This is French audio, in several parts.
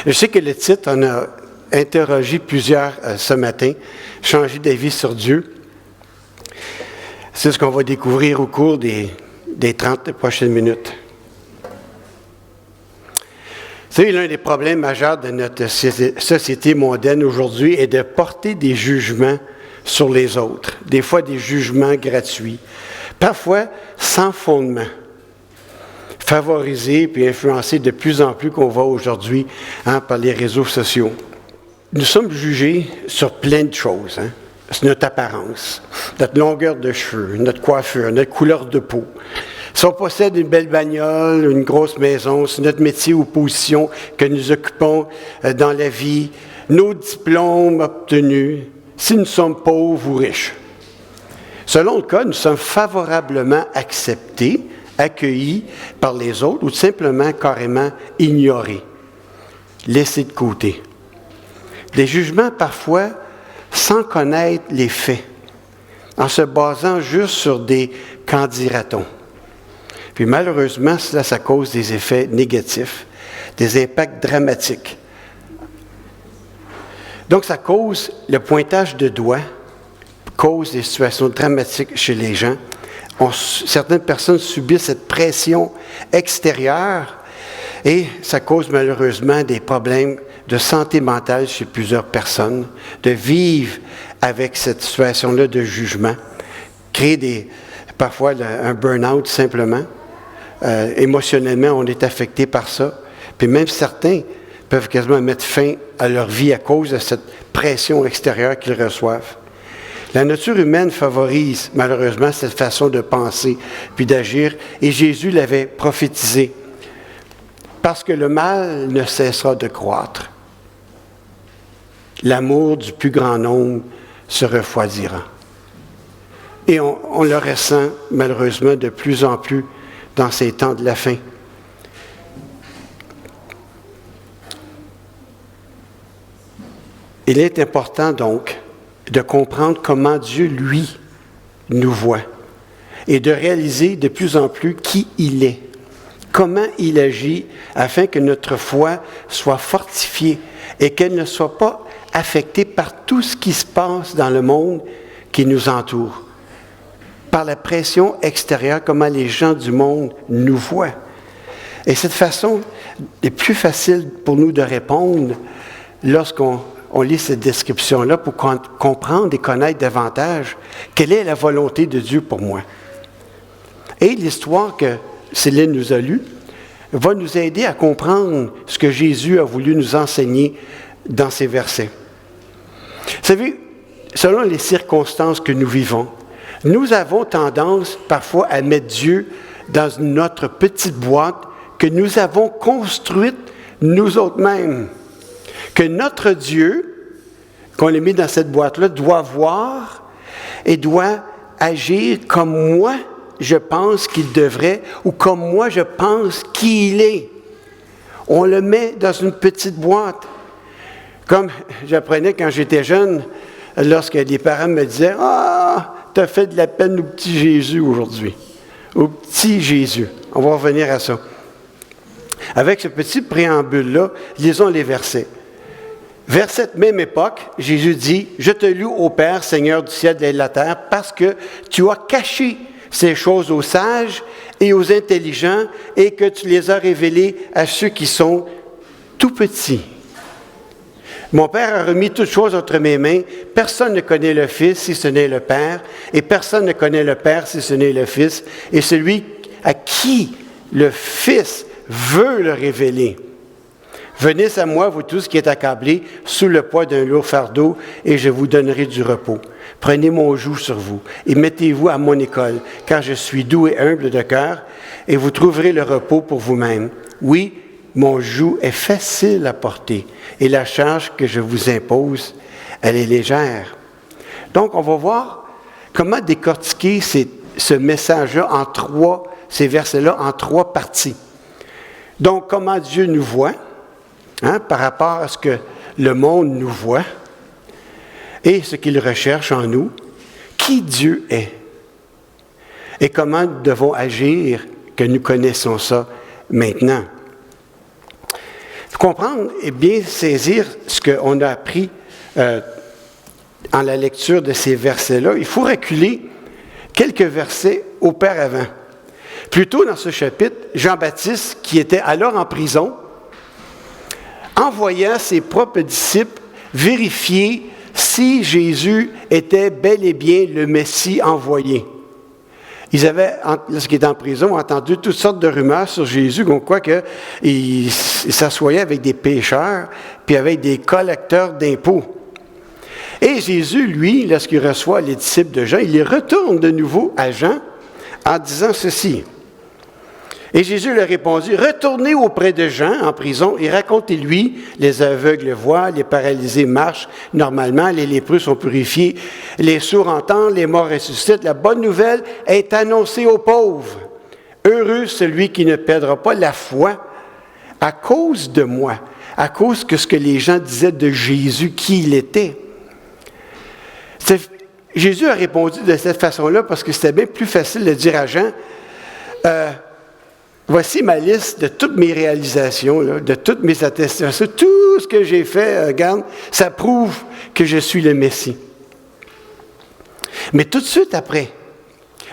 Je sais que le titre, on a interrogé plusieurs ce matin, « Changer d'avis sur Dieu ». C'est ce qu'on va découvrir au cours des 30 prochaines minutes. Vous savez, l'un des problèmes majeurs de notre société mondaine aujourd'hui est de porter des jugements sur les autres, des fois des jugements gratuits, parfois sans fondement, favorisés puis influencés de plus en plus qu'on voit aujourd'hui par les réseaux sociaux. Nous sommes jugés sur plein de choses. C'est notre apparence, notre longueur de cheveux, notre coiffure, notre couleur de peau. Si on possède une belle bagnole, une grosse maison, c'est notre métier ou position que nous occupons dans la vie, nos diplômes obtenus, si nous sommes pauvres ou riches. Selon le cas, nous sommes favorablement acceptés, accueillis par les autres ou simplement carrément ignorés, laissés de côté. Des jugements parfois sans connaître les faits, en se basant juste sur des « qu'en dira-t-on ». Puis malheureusement, ça cause des effets négatifs, des impacts dramatiques. Donc ça cause le pointage de doigts, cause des situations dramatiques chez les gens. Certaines personnes subissent cette pression extérieure et ça cause malheureusement des problèmes de santé mentale chez plusieurs personnes, de vivre avec cette situation-là de jugement, créer parfois un burn-out simplement. Émotionnellement, on est affecté par ça. Puis même certains peuvent quasiment mettre fin à leur vie à cause de cette pression extérieure qu'ils reçoivent. La nature humaine favorise malheureusement cette façon de penser puis d'agir, et Jésus l'avait prophétisé. Parce que le mal ne cessera de croître, l'amour du plus grand nombre se refroidira. Et on le ressent malheureusement de plus en plus dans ces temps de la fin. Il est important donc de comprendre comment Dieu, lui, nous voit et de réaliser de plus en plus qui il est, comment il agit afin que notre foi soit fortifiée et qu'elle ne soit pas affectée par tout ce qui se passe dans le monde qui nous entoure, par la pression extérieure, comment les gens du monde nous voient. Et cette façon est plus facile pour nous de répondre lorsqu'on lit cette description-là pour comprendre et connaître davantage quelle est la volonté de Dieu pour moi. Et l'histoire que Céline nous a lue va nous aider à comprendre ce que Jésus a voulu nous enseigner dans ces versets. Vous savez, selon les circonstances que nous vivons, nous avons tendance parfois à mettre Dieu dans notre petite boîte que nous avons construite nous autres-mêmes. Que notre Dieu, qu'on a mis dans cette boîte-là, doit voir et doit agir comme moi je pense qu'il devrait ou comme moi je pense qu'il est. On le met dans une petite boîte. Comme j'apprenais quand j'étais jeune, lorsque les parents me disaient « Ah, t'as fait de la peine au petit Jésus aujourd'hui. » Au petit Jésus. On va revenir à ça. Avec ce petit préambule-là, lisons les versets. Vers cette même époque, Jésus dit, « Je te loue, ô Père, Seigneur du ciel et de la terre, parce que tu as caché ces choses aux sages et aux intelligents et que tu les as révélées à ceux qui sont tout petits. Mon Père a remis toutes choses entre mes mains. Personne ne connaît le Fils si ce n'est le Père, et personne ne connaît le Père si ce n'est le Fils, et celui à qui le Fils veut le révéler. Venez à moi, vous tous qui êtes accablés, sous le poids d'un lourd fardeau, et je vous donnerai du repos. Prenez mon joug sur vous, et mettez-vous à mon école, car je suis doux et humble de cœur, et vous trouverez le repos pour vous-même. Oui, mon joug est facile à porter, et la charge que je vous impose, elle est légère. Donc, on va voir comment décortiquer ce message-là ces versets-là en trois parties. Donc, comment Dieu nous voit, par rapport à ce que le monde nous voit, et ce qu'il recherche en nous, qui Dieu est, et comment nous devons agir, que nous connaissons ça maintenant. comprendre et bien saisir ce qu'on a appris en la lecture de ces versets-là, il faut reculer quelques versets auparavant. Plus tôt dans ce chapitre, Jean-Baptiste, qui était alors en prison, envoya ses propres disciples vérifier si Jésus était bel et bien le Messie envoyé. Ils avaient, lorsqu'il était en prison, entendu toutes sortes de rumeurs sur Jésus, comme quoi il s'assoyait avec des pécheurs, puis avec des collecteurs d'impôts. Et Jésus, lui, lorsqu'il reçoit les disciples de Jean, il les retourne de nouveau à Jean en disant ceci. Et Jésus leur répondit, « Retournez auprès de Jean en prison et racontez-lui, les aveugles voient, les paralysés marchent normalement, les lépreux sont purifiés, les sourds entendent, les morts ressuscitent. La bonne nouvelle est annoncée aux pauvres. Heureux celui qui ne perdra pas la foi à cause de moi, à cause de ce que les gens disaient de Jésus, qui il était. » Jésus a répondu de cette façon-là parce que c'était bien plus facile de dire à Jean, voici ma liste de toutes mes réalisations, là, de toutes mes attestations, tout ce que j'ai fait, regarde, ça prouve que je suis le Messie. Mais tout de suite après,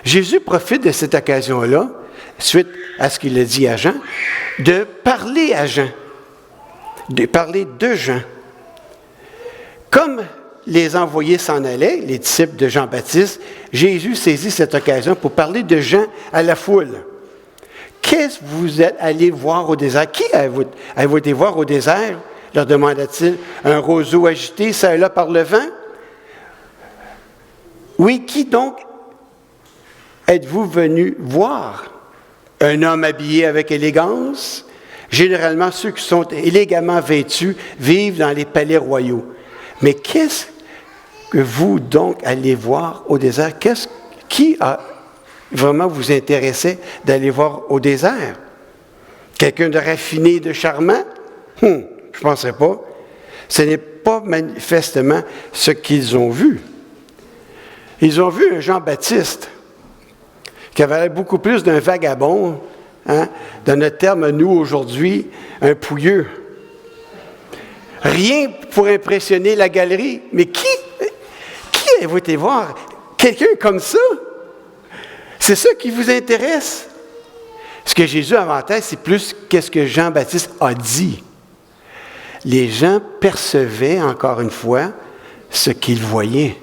Jésus profite de cette occasion-là, suite à ce qu'il a dit à Jean, de parler à Jean, de parler de Jean. Comme les envoyés s'en allaient, les disciples de Jean-Baptiste, Jésus saisit cette occasion pour parler de Jean à la foule. Qu'est-ce que vous êtes allés voir au désert? Qui avez-vous été voir au désert? Leur demanda-t-il. Un roseau agité, ça et là par le vent? Oui, qui donc êtes-vous venus voir? Un homme habillé avec élégance? Généralement, ceux qui sont élégamment vêtus vivent dans les palais royaux. Mais qu'est-ce que vous donc allez voir au désert? Qui a vraiment vous intéressait d'aller voir au désert? Quelqu'un de raffiné, de charmant? Je ne penserais pas. Ce n'est pas manifestement ce qu'ils ont vu. Ils ont vu un Jean-Baptiste qui avait l'air beaucoup plus d'un vagabond, dans notre terme, nous, aujourd'hui, un pouilleux. Rien pour impressionner la galerie. Mais qui avez-vous été voir? Quelqu'un comme ça? C'est ça qui vous intéresse? Ce que Jésus a en tête, c'est plus qu'est-ce que Jean-Baptiste a dit. Les gens percevaient, encore une fois, ce qu'ils voyaient.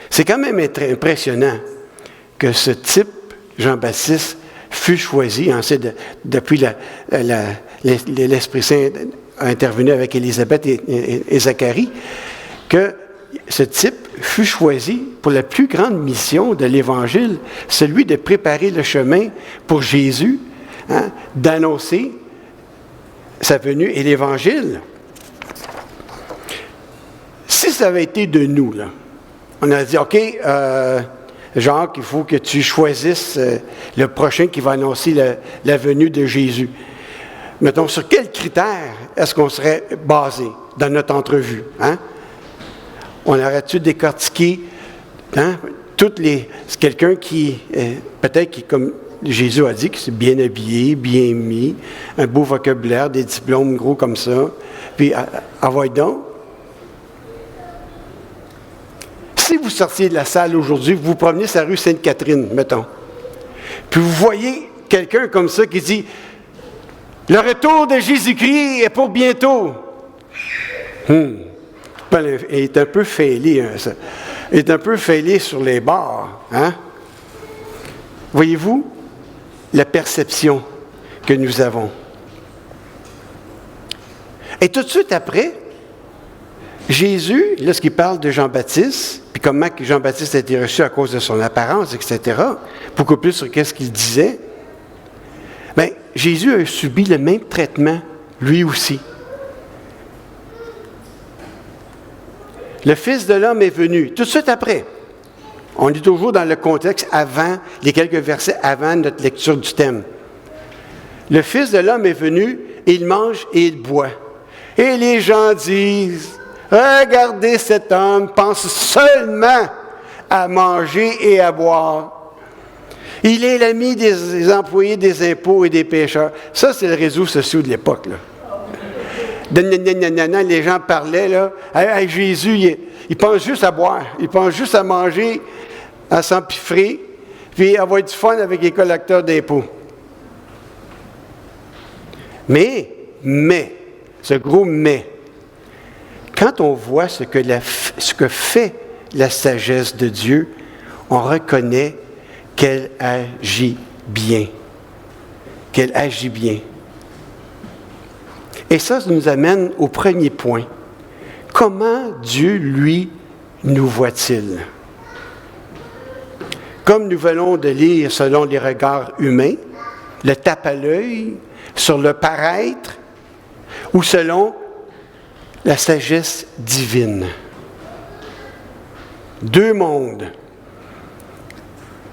C'est quand même impressionnant que ce type, Jean-Baptiste, fut choisi. On sait depuis l'Esprit Saint a intervenu avec Élisabeth et Zacharie, que ce type fut choisi pour la plus grande mission de l'Évangile, celui de préparer le chemin pour Jésus, d'annoncer sa venue et l'Évangile. Si ça avait été de nous, là, on a dit, OK, Jacques, il faut que tu choisisses le prochain qui va annoncer la venue de Jésus. Mettons, sur quels critères est-ce qu'on serait basé dans notre entrevue? On aurait-tu décortiqué quelqu'un qui, peut-être qui, comme Jésus a dit, qui s'est bien habillé, bien mis, un beau vocabulaire, des diplômes gros comme ça, puis envoyez donc. Si vous sortiez de la salle aujourd'hui, vous vous promenez sur la rue Sainte-Catherine, mettons, puis vous voyez quelqu'un comme ça qui dit « Le retour de Jésus-Christ est pour bientôt. » Il est un peu fêlé, ça. Il est un peu fêlé sur les bords. Voyez-vous la perception que nous avons. Et tout de suite après, Jésus, lorsqu'il parle de Jean-Baptiste, puis comment Jean-Baptiste a été reçu à cause de son apparence, etc., beaucoup plus sur qu'est-ce qu'il disait, bien, Jésus a subi le même traitement, lui aussi. Le Fils de l'homme est venu, tout de suite après. On est toujours dans le contexte avant, les quelques versets avant notre lecture du thème. Le Fils de l'homme est venu, il mange et il boit. Et les gens disent, regardez cet homme, pense seulement à manger et à boire. Il est l'ami des employés des impôts et des pécheurs. Ça, c'est le réseau social de l'époque, là. Les gens parlaient, là. Hey, Jésus, il pense juste à boire. Il pense juste à manger, à s'empiffrer, puis avoir du fun avec les collecteurs d'impôts. Mais, ce gros mais, quand on voit ce que fait la sagesse de Dieu, on reconnaît qu'elle agit bien. Qu'elle agit bien. Et ça nous amène au premier point. Comment Dieu, lui, nous voit-il? Comme nous venons de lire selon les regards humains, le tape à l'œil, sur le paraître, ou selon la sagesse divine. Deux mondes.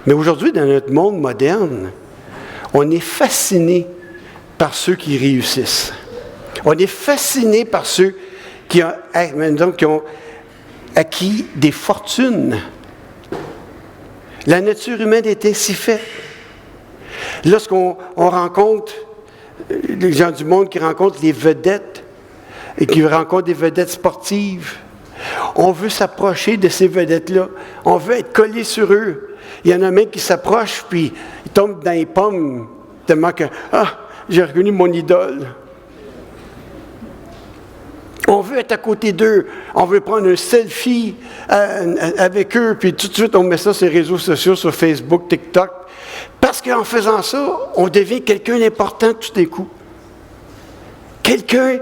Mais aujourd'hui, dans notre monde moderne, on est fasciné par ceux qui réussissent. On est fasciné par ceux qui ont acquis des fortunes. La nature humaine est ainsi faite. Lorsqu'on rencontre les gens du monde qui rencontrent les vedettes et qui rencontrent des vedettes sportives, on veut s'approcher de ces vedettes-là. On veut être collé sur eux. Il y en a même qui s'approchent, puis ils tombent dans les pommes tellement que « Ah, j'ai reconnu mon idole ». On veut être à côté d'eux. On veut prendre un selfie avec eux, puis tout de suite, on met ça sur les réseaux sociaux, sur Facebook, TikTok. Parce qu'en faisant ça, on devient quelqu'un d'important tout d'un coup. Quelqu'un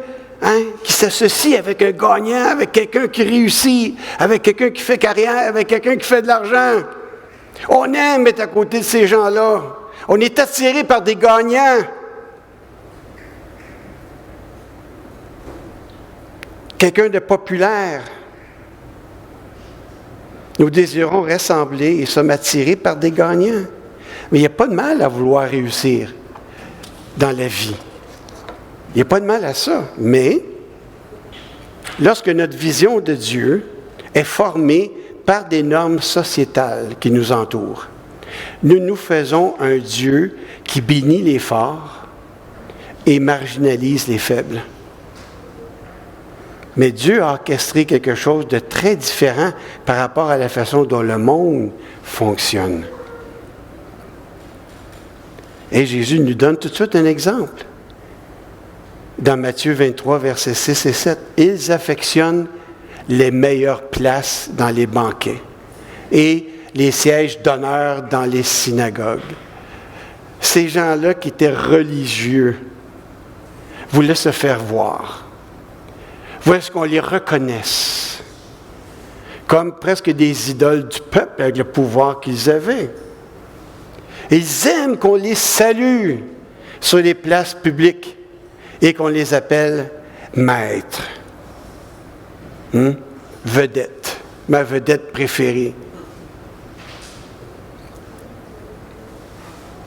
qui s'associe avec un gagnant, avec quelqu'un qui réussit, avec quelqu'un qui fait carrière, avec quelqu'un qui fait de l'argent. On aime être à côté de ces gens-là. On est attiré par des gagnants. Quelqu'un de populaire. Nous désirons ressembler et sommes attirés par des gagnants. Mais il n'y a pas de mal à vouloir réussir dans la vie. Il n'y a pas de mal à ça. Mais lorsque notre vision de Dieu est formée par des normes sociétales qui nous entourent, nous nous faisons un Dieu qui bénit les forts et marginalise les faibles. Mais Dieu a orchestré quelque chose de très différent par rapport à la façon dont le monde fonctionne. Et Jésus nous donne tout de suite un exemple. Dans Matthieu 23, versets 6 et 7, « Ils affectionnent les meilleures places dans les banquets et les sièges d'honneur dans les synagogues. » Ces gens-là qui étaient religieux voulaient se faire voir. Voulaient qu'on les reconnaisse comme presque des idoles du peuple avec le pouvoir qu'ils avaient. Ils aiment qu'on les salue sur les places publiques et qu'on les appelle maîtres. Vedette, ma vedette préférée.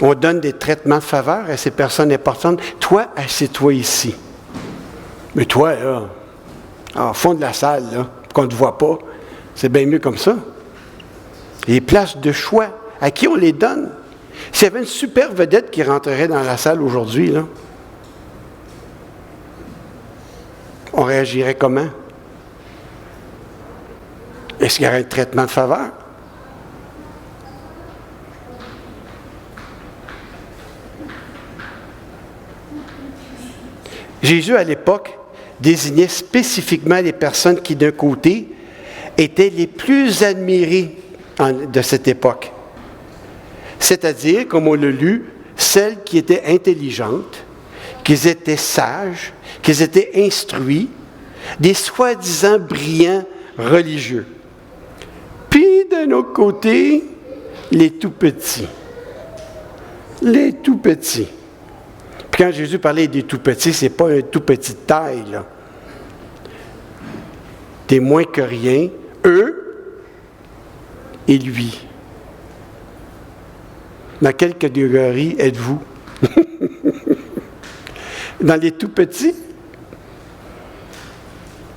On donne des traitements de faveur à ces personnes importantes. Toi, assieds-toi ici. Mais toi, là, au fond de la salle, là, qu'on ne te voit pas, c'est bien mieux comme ça. Les places de choix, à qui on les donne? S'il y avait une super vedette qui rentrerait dans la salle aujourd'hui, là, on réagirait comment? Est-ce qu'il y aurait un traitement de faveur? Jésus, à l'époque, désignait spécifiquement les personnes qui, d'un côté, étaient les plus admirées de cette époque. C'est-à-dire, comme on l'a lu, celles qui étaient intelligentes, qui étaient sages, qui étaient instruits, des soi-disant brillants religieux. Puis, d'un autre côté, les tout-petits. Les tout-petits. Puis quand Jésus parlait des tout-petits, ce n'est pas un tout-petit de taille, là. T'es moins que rien, eux et lui. Dans quelle catégorie êtes-vous? Dans les tout-petits?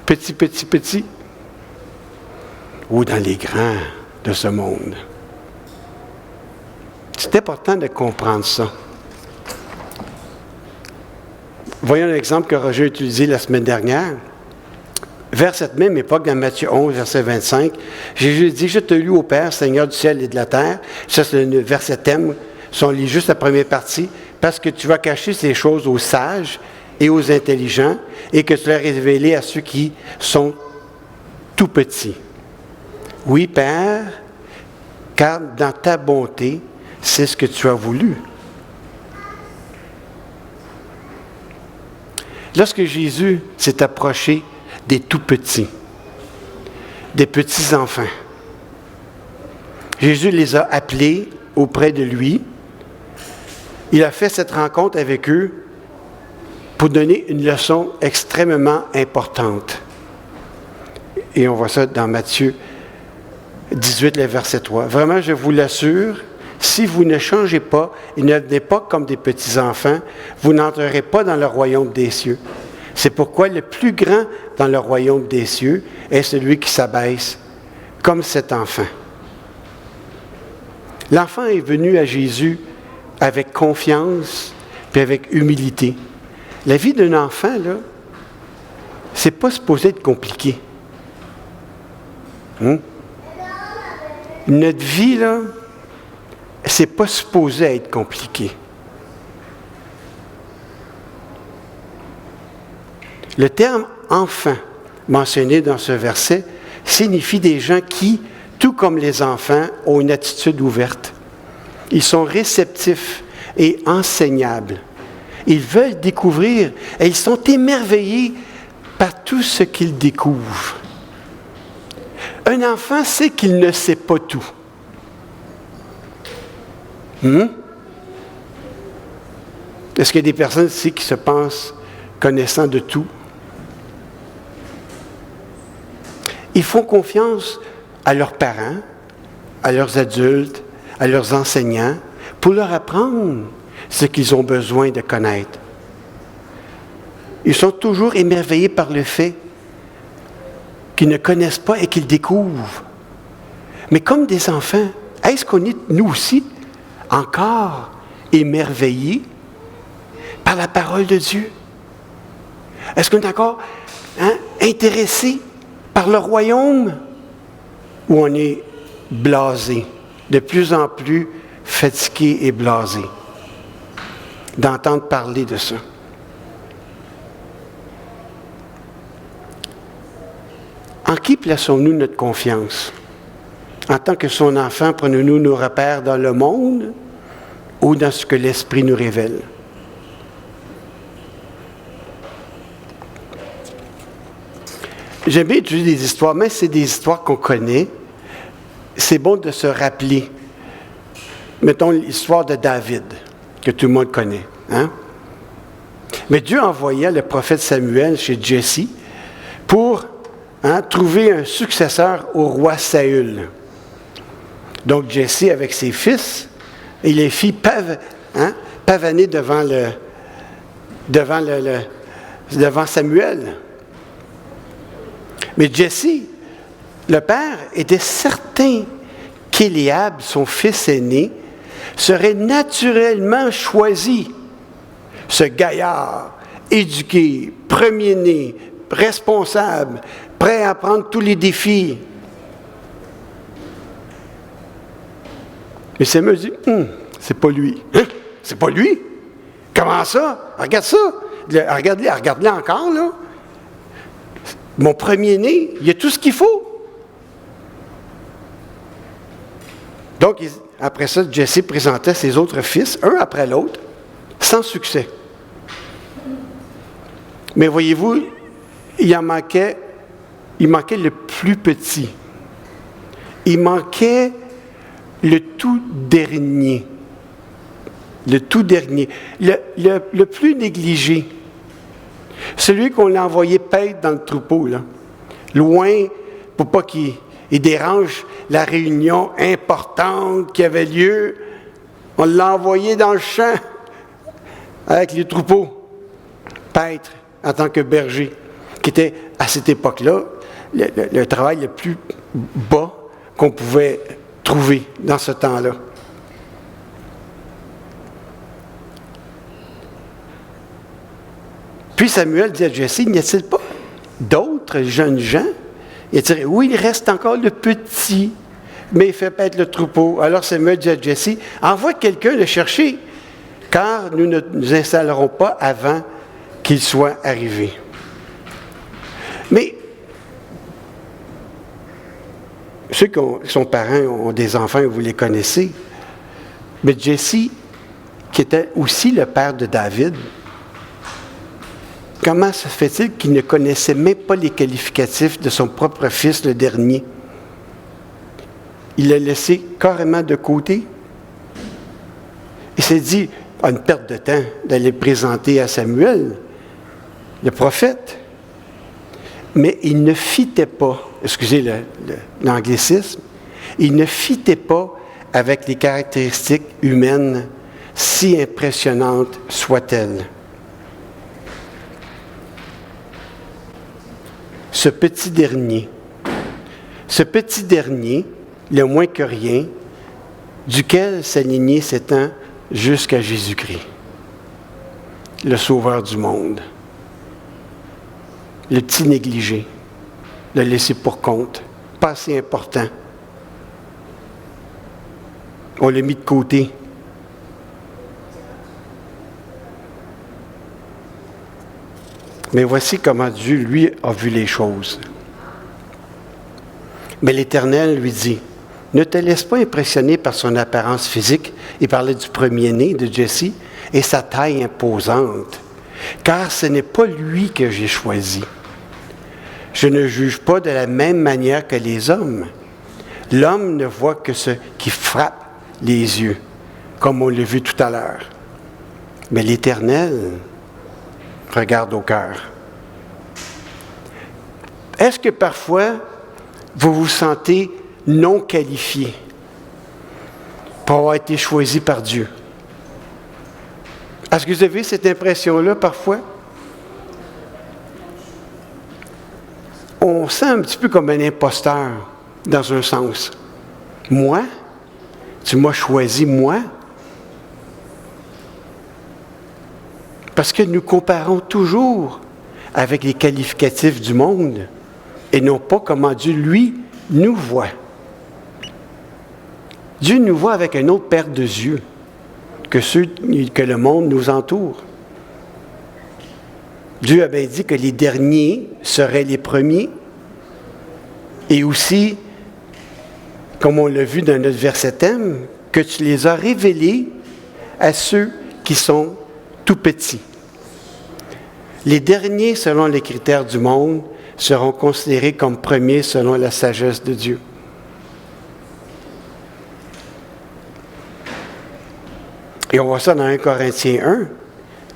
Petits? Ou dans les grands de ce monde? C'est important de comprendre ça. Voyons l'exemple que Roger a utilisé la semaine dernière. Vers cette même époque, dans Matthieu 11, verset 25, Jésus dit « Je te loue au Père, Seigneur du ciel et de la terre. » Ça, c'est le verset thème. Si on lit juste la première partie, « Parce que tu vas cacher ces choses aux sages et aux intelligents, et que tu l'as révélé à ceux qui sont tout petits. » Oui, Père, car dans ta bonté, c'est ce que tu as voulu. Lorsque Jésus s'est approché des tout-petits, des petits-enfants, Jésus les a appelés auprès de lui. Il a fait cette rencontre avec eux pour donner une leçon extrêmement importante. Et on voit ça dans Matthieu 18, le verset 3. Vraiment, je vous l'assure, si vous ne changez pas et ne devenez pas comme des petits-enfants, vous n'entrerez pas dans le royaume des cieux. C'est pourquoi le plus grand dans le royaume des cieux est celui qui s'abaisse comme cet enfant. L'enfant est venu à Jésus avec confiance et avec humilité. La vie d'un enfant, là, c'est pas supposé être compliqué. Notre vie, là, c'est pas supposé être compliqué. Le terme « enfant » mentionné dans ce verset signifie des gens qui, tout comme les enfants, ont une attitude ouverte. Ils sont réceptifs et enseignables. Ils veulent découvrir et ils sont émerveillés par tout ce qu'ils découvrent. Un enfant sait qu'il ne sait pas tout. Est-ce qu'il y a des personnes ici qui se pensent connaissant de tout? Ils font confiance à leurs parents, à leurs adultes, à leurs enseignants, pour leur apprendre ce qu'ils ont besoin de connaître. Ils sont toujours émerveillés par le fait qu'ils ne connaissent pas et qu'ils découvrent. Mais comme des enfants, est-ce qu'on est, nous aussi, encore émerveillés par la parole de Dieu? Est-ce qu'on est encore intéressés par le royaume? Ou on est blasé, de plus en plus fatigué et blasé d'entendre parler de ça? En qui plaçons-nous notre confiance? En tant que son enfant, prenons-nous nos repères dans le monde ou dans ce que l'Esprit nous révèle? J'aime bien utiliser des histoires, mais c'est des histoires qu'on connaît. C'est bon de se rappeler. Mettons l'histoire de David, que tout le monde connaît. Mais Dieu envoya le prophète Samuel chez Jesse pour trouver un successeur au roi Saül. Donc Jesse, avec ses fils, et les fit pavaner devant Samuel. Mais Jesse, le père, était certain qu'Éliab, son fils aîné, serait naturellement choisi. Ce gaillard, éduqué, premier-né, responsable, prêt à prendre tous les défis. Mais Samuel dit, c'est pas lui. C'est pas lui? Comment ça? Regarde ça. Regarde-le encore, là. Mon premier-né, il a tout ce qu'il faut. Donc, après ça, Jesse présentait ses autres fils, un après l'autre, sans succès. Mais voyez-vous, il manquait le plus petit. Il manquait le tout dernier. Le tout dernier. Le plus négligé. Celui qu'on a envoyé paître dans le troupeau, là. Loin, pour pas qu'il dérange la réunion importante qui avait lieu. On l'a envoyé dans le champ avec les troupeaux. Paître en tant que berger, qui était à cette époque-là le travail le plus bas qu'on pouvait trouver dans ce temps-là. Puis Samuel dit à Jesse, n'y a-t-il pas d'autres jeunes gens? Il dit, oui, il reste encore le petit, mais il fait paître le troupeau. Alors Samuel dit à Jesse, envoie quelqu'un le chercher, car nous ne nous installerons pas avant qu'il soit arrivé. Mais ceux qui sont parents, ont des enfants, vous les connaissez. Mais Jesse, qui était aussi le père de David, comment se fait-il qu'il ne connaissait même pas les qualificatifs de son propre fils, le dernier? Il l'a laissé carrément de côté. Il s'est dit, une perte de temps d'aller présenter à Samuel, le prophète. Mais il ne fitait pas, excusez l'anglicisme, il ne fitait pas avec les caractéristiques humaines, si impressionnantes soient-elles. Ce petit dernier, le moins que rien, duquel sa lignée s'étend jusqu'à Jésus-Christ, le Sauveur du monde. Le petit négligé, le laissé pour compte, pas assez important. On l'a mis de côté. Mais voici comment Dieu, lui, a vu les choses. Mais l'Éternel lui dit, ne te laisse pas impressionner par son apparence physique. Il parlait du premier-né de Jesse et sa taille imposante, car ce n'est pas lui que j'ai choisi. Je ne juge pas de la même manière que les hommes. L'homme ne voit que ce qui frappe les yeux, comme on l'a vu tout à l'heure. Mais l'Éternel regarde au cœur. Est-ce que parfois, vous vous sentez non qualifié pour avoir été choisi par Dieu? Est-ce que vous avez cette impression-là parfois? On sent un petit peu comme un imposteur, dans un sens. Moi? Tu m'as choisi, moi? Parce que nous comparons toujours avec les qualificatifs du monde et non pas comment Dieu, lui, nous voit. Dieu nous voit avec une autre paire de yeux que ceux que le monde nous entoure. Dieu a bien dit que les derniers seraient les premiers et aussi, comme on l'a vu dans notre verset thème, que tu les as révélés à ceux qui sont tout petits. Les derniers, selon les critères du monde, seront considérés comme premiers selon la sagesse de Dieu. Et on voit ça dans 1 Corinthiens 1.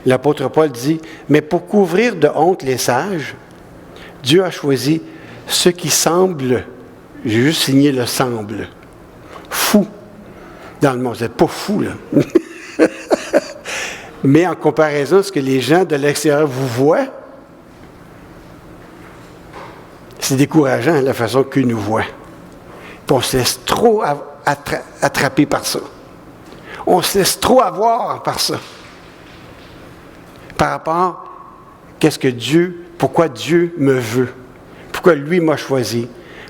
L'apôtre Paul dit, « Mais pour couvrir de honte les sages, Dieu a choisi ceux qui semblent, j'ai juste signé le semble, fous dans le monde. » Vous n'êtes pas fous, là. Mais en comparaison, ce que les gens de l'extérieur vous voient, c'est décourageant la façon qu'ils nous voient. Puis on se laisse trop attraper par ça. On se laisse trop avoir par ça. Par rapport à pourquoi Dieu me veut, pourquoi lui m'a choisi.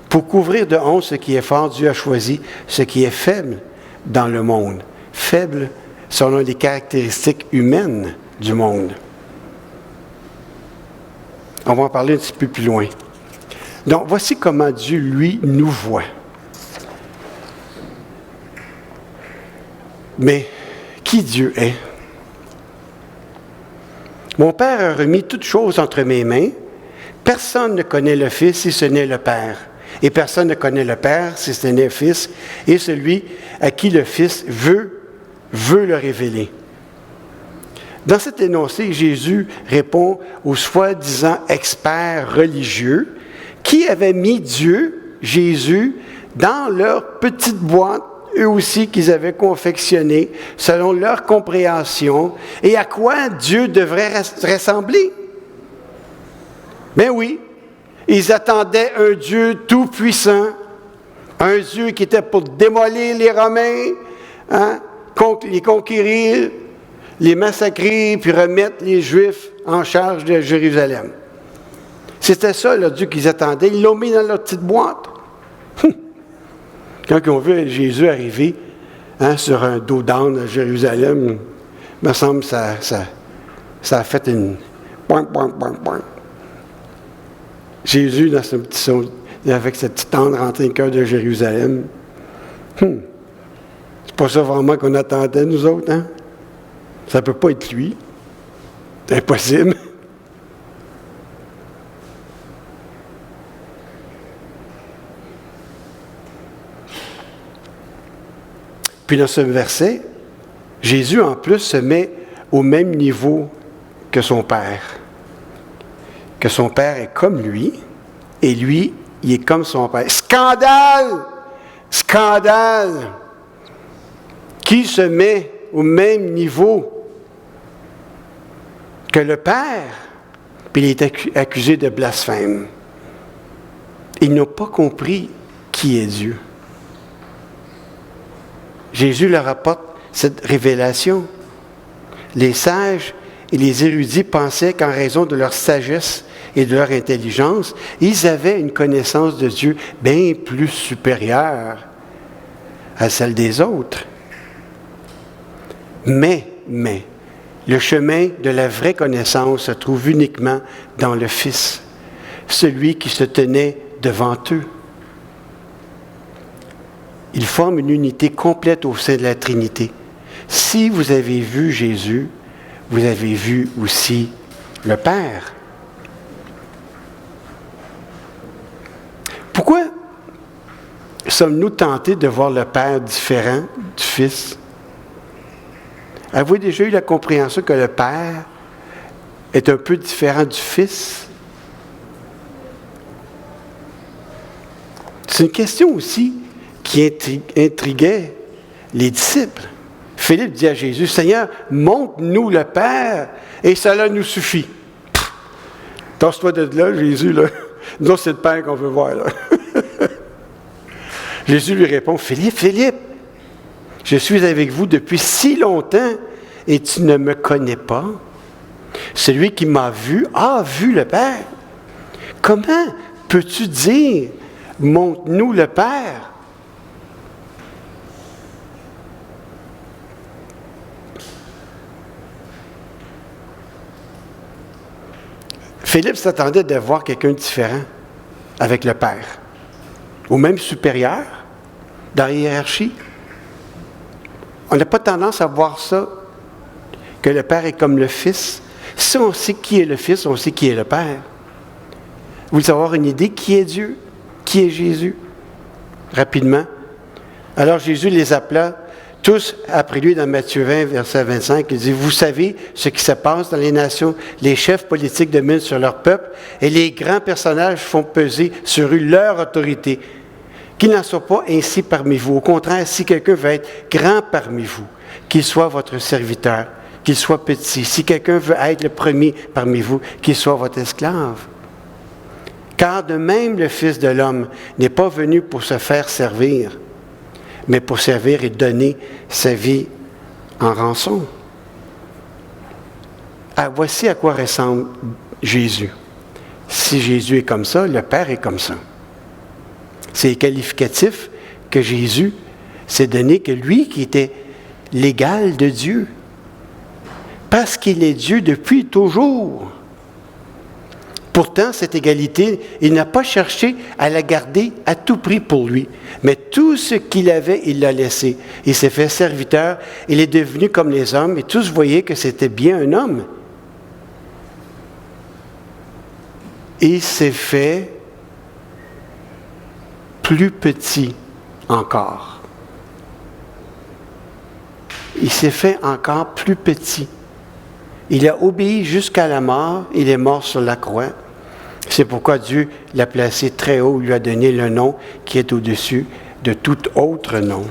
Pour couvrir de honte ce qui est fort, Dieu a choisi ce qui est faible dans le monde. Faible selon les caractéristiques humaines du monde. On va en parler un petit peu plus loin. Donc, voici comment Dieu, lui, nous voit. Mais, qui Dieu est? Mon Père a remis toutes choses entre mes mains. Personne ne connaît le Fils si ce n'est le Père. Et personne ne connaît le Père si ce n'est le Fils, et celui à qui le Fils veut le révéler. Dans cet énoncé, Jésus répond aux soi-disant experts religieux qui avaient mis Dieu, Jésus, dans leur petite boîte, eux aussi, qu'ils avaient confectionnée selon leur compréhension, et à quoi Dieu devrait ressembler. Ben oui, ils attendaient un Dieu tout-puissant, un Dieu qui était pour démolir les Romains, les conquérir, les massacrer puis remettre les Juifs en charge de Jérusalem. C'était ça, le Dieu qu'ils attendaient. Ils l'ont mis dans leur petite boîte. Quand ils ont vu Jésus arriver sur un dos d'âne à Jérusalem, il me semble que ça a fait une... Boing, boing, boing, boing. Jésus, dans son petit son, avec cette petite âne rentrée au cœur de Jérusalem. C'est pas ça vraiment qu'on attendait, nous autres, hein? Ça ne peut pas être lui. C'est impossible. Puis dans ce verset, Jésus, en plus, se met au même niveau que son Père. Que son Père est comme lui, et lui, il est comme son Père. Scandale! Scandale! Qui se met au même niveau que le Père, puis il est accusé de blasphème. Ils n'ont pas compris qui est Dieu. Jésus leur apporte cette révélation. Les sages et les érudits pensaient qu'en raison de leur sagesse et de leur intelligence, ils avaient une connaissance de Dieu bien plus supérieure à celle des autres. Mais, le chemin de la vraie connaissance se trouve uniquement dans le Fils, celui qui se tenait devant eux. Ils forment une unité complète au sein de la Trinité. Si vous avez vu Jésus, vous avez vu aussi le Père. Pourquoi sommes-nous tentés de voir le Père différent du Fils? Avez-vous déjà eu la compréhension que le Père est un peu différent du Fils? C'est une question aussi qui intriguait les disciples. Philippe dit à Jésus, « Seigneur, montre-nous le Père, et cela nous suffit. » Tasse-toi de là, Jésus, là. Nous, c'est le Père qu'on veut voir, là. Jésus lui répond, « Philippe, je suis avec vous depuis si longtemps, et tu ne me connais pas. Celui qui m'a vu a vu le Père. Comment peux-tu dire, montre-nous le Père? » Philippe s'attendait de voir quelqu'un de différent avec le Père, ou même supérieur dans la hiérarchie. On n'a pas tendance à voir ça, que le Père est comme le Fils. Si on sait qui est le Fils, on sait qui est le Père. Vous voulez avoir une idée qui est Dieu, qui est Jésus? Rapidement. Alors Jésus les appela tous après lui dans Matthieu 20, verset 25, il dit, « Vous savez ce qui se passe dans les nations, les chefs politiques dominent sur leur peuple et les grands personnages font peser sur eux leur autorité. Qu'il n'en soit pas ainsi parmi vous. Au contraire, si quelqu'un veut être grand parmi vous, qu'il soit votre serviteur, qu'il soit petit. Si quelqu'un veut être le premier parmi vous, qu'il soit votre esclave. Car de même le Fils de l'homme n'est pas venu pour se faire servir, mais pour servir et donner sa vie en rançon. » Voici à quoi ressemble Jésus. Si Jésus est comme ça, le Père est comme ça. C'est qualificatif que Jésus s'est donné, que lui qui était l'égal de Dieu, parce qu'il est Dieu depuis toujours. Pourtant, cette égalité, il n'a pas cherché à la garder à tout prix pour lui. Mais tout ce qu'il avait, il l'a laissé. Il s'est fait serviteur, il est devenu comme les hommes, et tous voyaient que c'était bien un homme. Il s'est fait plus petit encore. Il s'est fait encore plus petit. Il a obéi jusqu'à la mort, il est mort sur la croix. C'est pourquoi Dieu l'a placé très haut, lui a donné le nom qui est au-dessus de tout autre nom.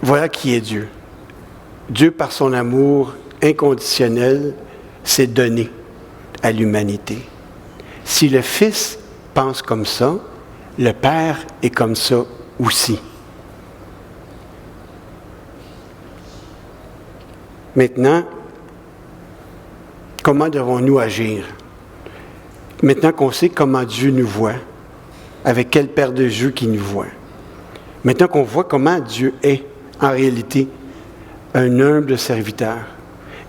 Voilà qui est Dieu. Dieu, par son amour inconditionnel, s'est donné à l'humanité. Si le Fils pense comme ça, le Père est comme ça aussi. maintenant, comment devons-nous agir? Maintenant qu'on sait comment Dieu nous voit, avec quelle paire de yeux qu'il nous voit. Maintenant qu'on voit comment Dieu est, en réalité, un humble serviteur,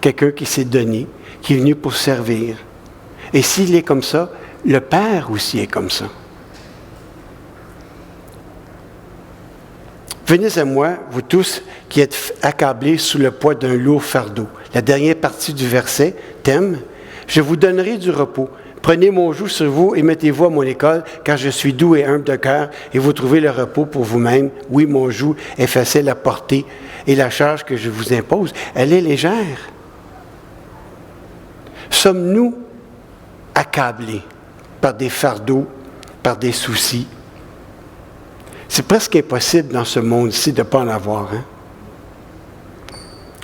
quelqu'un qui s'est donné, qui est venu pour servir. Et s'il est comme ça, le Père aussi est comme ça. Venez à moi, vous tous qui êtes accablés sous le poids d'un lourd fardeau. La dernière partie du verset, thème, « Je vous donnerai du repos. Prenez mon joug sur vous et mettez-vous à mon école, car je suis doux et humble de cœur, et vous trouvez le repos pour vous-même. Oui, mon joug est facile à porter, et la charge que je vous impose, elle est légère. » Sommes-nous accablés par des fardeaux, par des soucis? C'est presque impossible dans ce monde-ci de ne pas en avoir. Hein?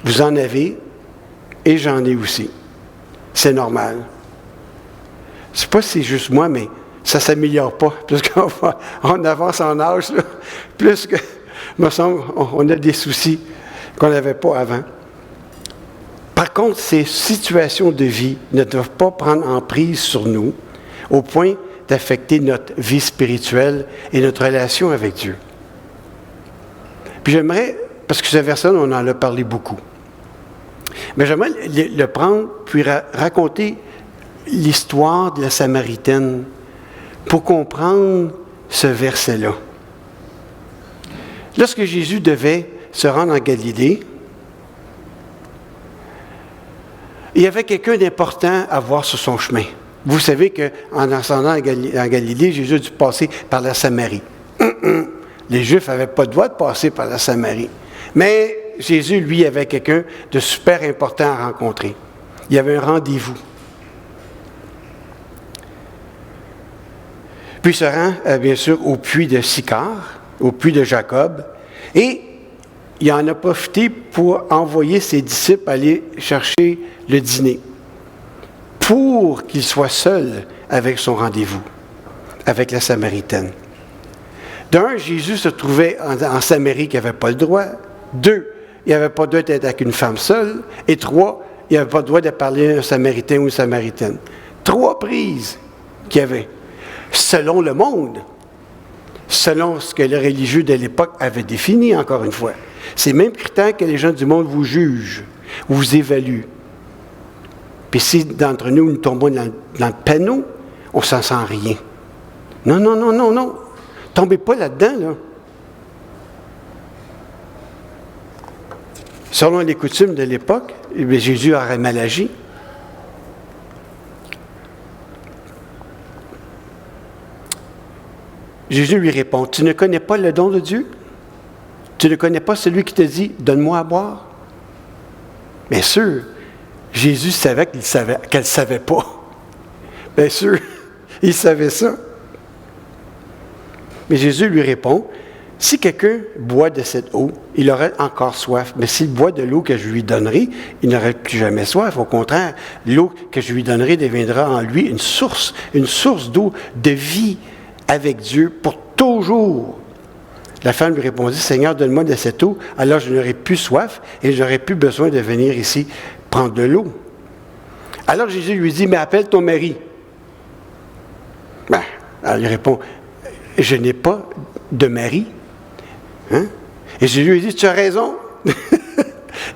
Vous en avez et j'en ai aussi. C'est normal. Je ne sais pas si c'est juste moi, mais ça ne s'améliore pas. Plus qu'on avance en âge, là, plus que, me semble, on a des soucis qu'on n'avait pas avant. Par contre, ces situations de vie ne doivent pas prendre emprise sur nous au point d'affecter notre vie spirituelle et notre relation avec Dieu. Puis j'aimerais, parce que ce verset, on en a parlé beaucoup, mais j'aimerais le prendre, puis raconter l'histoire de la Samaritaine pour comprendre ce verset-là. Lorsque Jésus devait se rendre en Galilée, il y avait quelqu'un d'important à voir sur son chemin. Vous savez qu'en ascendant en Galilée, Jésus a dû passer par la Samarie. Les Juifs n'avaient pas le droit de passer par la Samarie. Mais Jésus, lui, avait quelqu'un de super important à rencontrer. Il y avait un rendez-vous. Puis il se rend, bien sûr, au puits de Sychar, au puits de Jacob, et il en a profité pour envoyer ses disciples aller chercher le dîner, pour qu'il soit seul avec son rendez-vous, avec la Samaritaine. D'un, Jésus se trouvait en Samarie qui n'avait pas le droit. Deux, il n'avait pas le droit d'être avec une femme seule. Et trois, il n'avait pas le droit de parler à un Samaritain ou une Samaritaine. 3 prises qu'il y avait, selon le monde, selon ce que les religieux de l'époque avaient défini, encore une fois. C'est le même critère que les gens du monde vous jugent, vous évaluent. Puis si d'entre nous, nous tombons dans le panneau, on ne s'en sent rien. Non, non, non, non, non. Tombez pas là-dedans, là. Selon les coutumes de l'époque, Jésus aurait mal agi. Jésus lui répond, « Tu ne connais pas le don de Dieu? Tu ne connais pas celui qui te dit, « Donne-moi à boire? » Bien sûr, Jésus savait qu'elle ne savait pas. Bien sûr, il savait ça. Mais Jésus lui répond, « Si quelqu'un boit de cette eau, il aurait encore soif. Mais s'il boit de l'eau que je lui donnerai, il n'aurait plus jamais soif. Au contraire, l'eau que je lui donnerai deviendra en lui une source d'eau de vie avec Dieu pour toujours. » La femme lui répondit, « Seigneur, donne-moi de cette eau, alors je n'aurai plus soif et je n'aurai plus besoin de venir ici prendre de l'eau. » Alors Jésus lui dit, « Mais appelle ton mari. » Elle lui répond, « Je n'ai pas de mari. » Hein? Et Jésus lui dit, « Tu as raison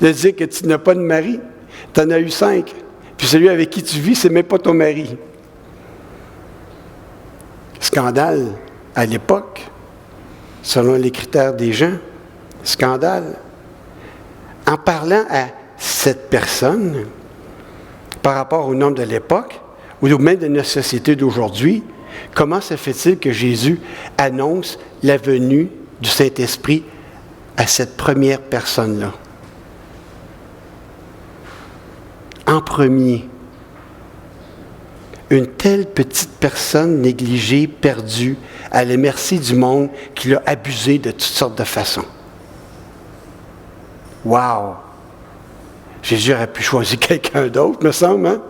de dire que tu n'as pas de mari. Tu en as eu 5. Puis celui avec qui tu vis, c'est même pas ton mari. » Scandale à l'époque, selon les critères des gens. Scandale. En parlant à cette personne, par rapport au nombre de l'époque, ou même de notre société d'aujourd'hui, comment se fait-il que Jésus annonce la venue du Saint-Esprit à cette première personne-là? En premier, une telle petite personne négligée, perdue, à la merci du monde qui l'a abusé de toutes sortes de façons. Wow! Jésus aurait pu choisir quelqu'un d'autre, me semble, hein?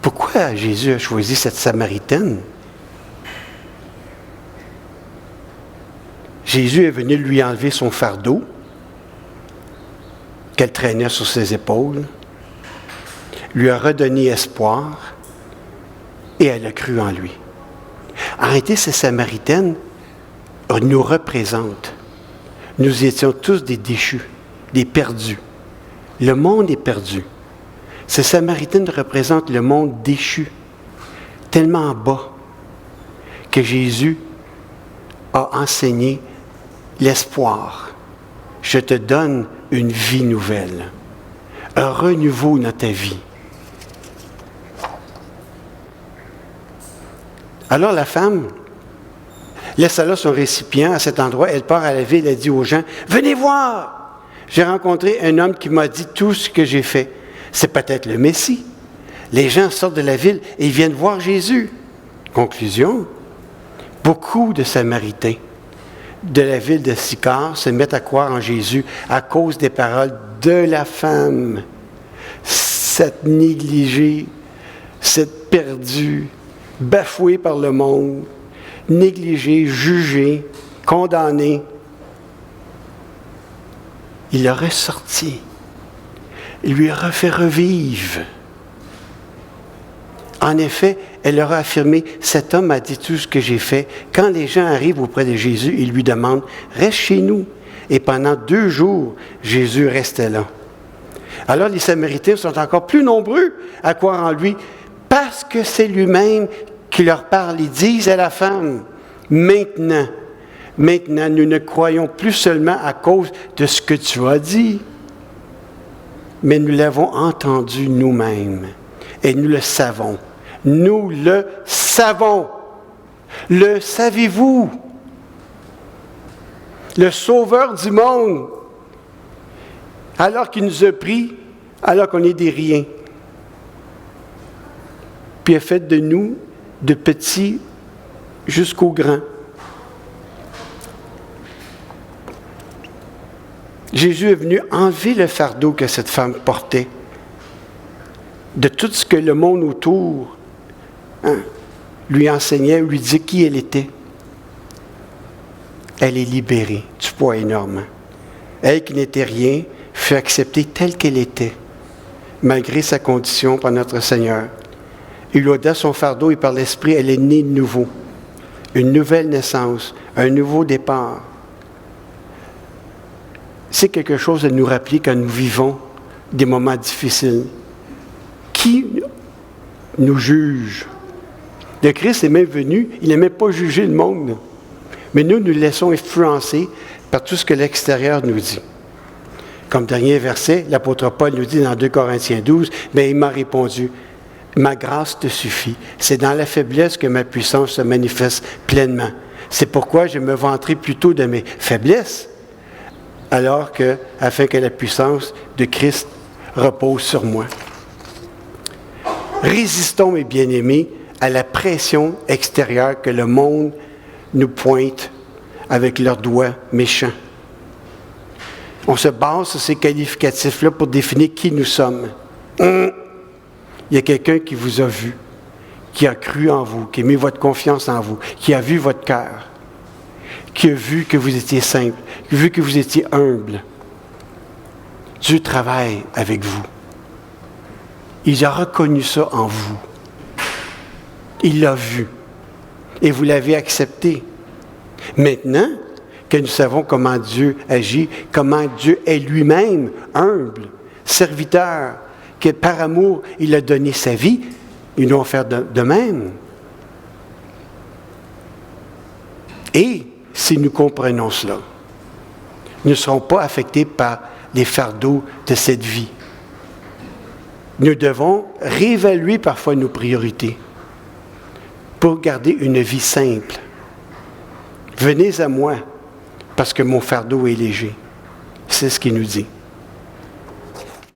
Pourquoi Jésus a choisi cette Samaritaine? Jésus est venu lui enlever son fardeau, qu'elle traînait sur ses épaules, lui a redonné espoir et elle a cru en lui. En réalité, ces Samaritaines nous représentent. Nous étions tous des déchus, des perdus. Le monde est perdu. Ces Samaritaines représentent le monde déchu, tellement bas que Jésus a enseigné l'espoir. Je te donne une vie nouvelle, un renouveau dans ta vie. Alors la femme laisse là son récipient à cet endroit, elle part à la ville, elle dit aux gens, « Venez voir! J'ai rencontré un homme qui m'a dit tout ce que j'ai fait. C'est peut-être le Messie. » Les gens sortent de la ville et ils viennent voir Jésus. Conclusion, beaucoup de Samaritains de la ville de Sychar se mettent à croire en Jésus à cause des paroles de la femme. Cette négligée, cette perdue, bafouée par le monde, négligée, jugée, condamnée. Il l'a ressorti. Il lui a refait revivre. En effet, elle leur a affirmé, « Cet homme a dit tout ce que j'ai fait. » Quand les gens arrivent auprès de Jésus, ils lui demandent, « Reste chez nous. » Et pendant 2 jours, Jésus restait là. Alors les Samaritains sont encore plus nombreux à croire en lui, parce que c'est lui-même qui leur parle. Ils disent à la femme, « Maintenant, nous ne croyons plus seulement à cause de ce que tu as dit, mais nous l'avons entendu nous-mêmes et nous le savons. » Nous le savons. Le savez-vous? Le Sauveur du monde, alors qu'il nous a pris, alors qu'on est des riens. Puis il a fait de nous, de petits jusqu'aux grands. Jésus est venu enlever le fardeau que cette femme portait, de tout ce que le monde autour lui enseignait, lui disait qui elle était. Elle est libérée du poids énorme. Elle qui n'était rien, fut acceptée telle qu'elle était, malgré sa condition par notre Seigneur. Il lui a donné son fardeau et par l'Esprit, elle est née de nouveau. Une nouvelle naissance, un nouveau départ. C'est quelque chose à nous rappeler quand nous vivons des moments difficiles. Qui nous juge? Le Christ est même venu, il n'a même pas jugé le monde. Mais nous laissons influencer par tout ce que l'extérieur nous dit. Comme dernier verset, l'apôtre Paul nous dit dans 2 Corinthiens 12, « il m'a répondu, ma grâce te suffit. C'est dans la faiblesse que ma puissance se manifeste pleinement. C'est pourquoi je me vanterai plutôt de mes faiblesses, afin que la puissance de Christ repose sur moi. » Résistons, mes bien-aimés, à la pression extérieure que le monde nous pointe avec leurs doigts méchants. On se base sur ces qualificatifs-là pour définir qui nous sommes. Il y a quelqu'un qui vous a vu, qui a cru en vous, qui a mis votre confiance en vous, qui a vu votre cœur, qui a vu que vous étiez simple, qui a vu que vous étiez humble. Dieu travaille avec vous. Il a reconnu ça en vous. Il l'a vu. Et vous l'avez accepté. Maintenant que nous savons comment Dieu agit, comment Dieu est lui-même humble, serviteur, que par amour, il a donné sa vie, nous devons faire de même. Et si nous comprenons cela, nous ne serons pas affectés par les fardeaux de cette vie. Nous devons réévaluer parfois nos priorités pour garder une vie simple. Venez à moi, parce que mon fardeau est léger. C'est ce qu'il nous dit.